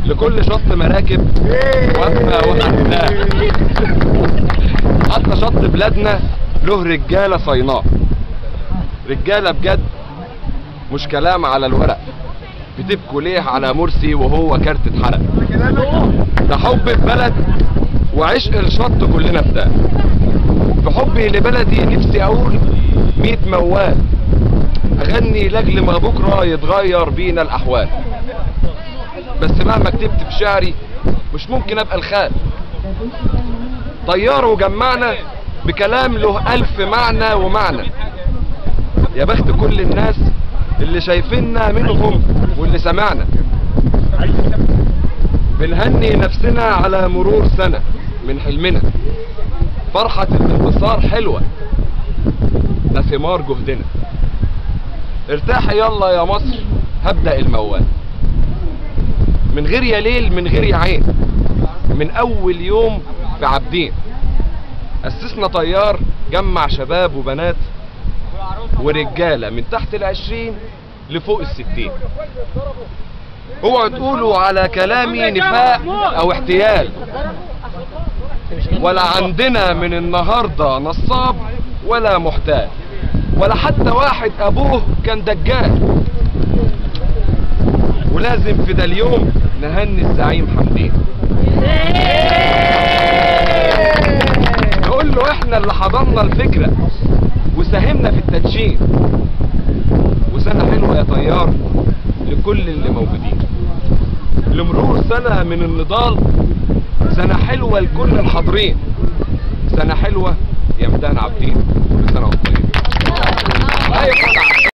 لكل شط مراكب واقفه وحدها. حتى شط بلادنا له رجاله صيناء، رجاله بجد مش كلام على الورق، بتبكوا ليه على مرسي وهو كارت اتحرق. ده حب البلد وعشق الشط كلنا فداه. في حبي لبلدي نفسي اقول 100 موال، اغني لاجل ما بكره يتغير بينا الاحوال. بس مهما كتبت في شعري مش ممكن ابقى الخال. طيار وجمعنا بكلام له 1000 معنى ومعنى. يا بخت كل الناس اللي شايفيننا منهم واللي سمعنا. بنهني نفسنا على مرور سنة من حلمنا. فرحة الانتصار حلوة، ده ثمار جهدنا. ارتاحي يلا يا مصر، هبدأ الموال. من غير يا ليل من غير يا عين، من اول يوم في عابدين اسسنا طيار جمع شباب وبنات ورجالة من تحت ال20 لفوق ال60. اوعوا تقولوا على كلامي نفاق او احتيال، ولا عندنا من النهاردة نصاب ولا محتال، ولا حتى واحد ابوه كان دجال. ولازم في ده اليوم نهني الزعيم حمدين، نقول له احنا اللي حضرنا الفكرة وساهمنا في التدشين. وسنة حلوة يا طيار لكل اللي موجودين، لمرور سنة من النضال. سنة حلوة لكل الحاضرين، سنة حلوة يا ميدان عابدين. كل سنة وانتم طيبين.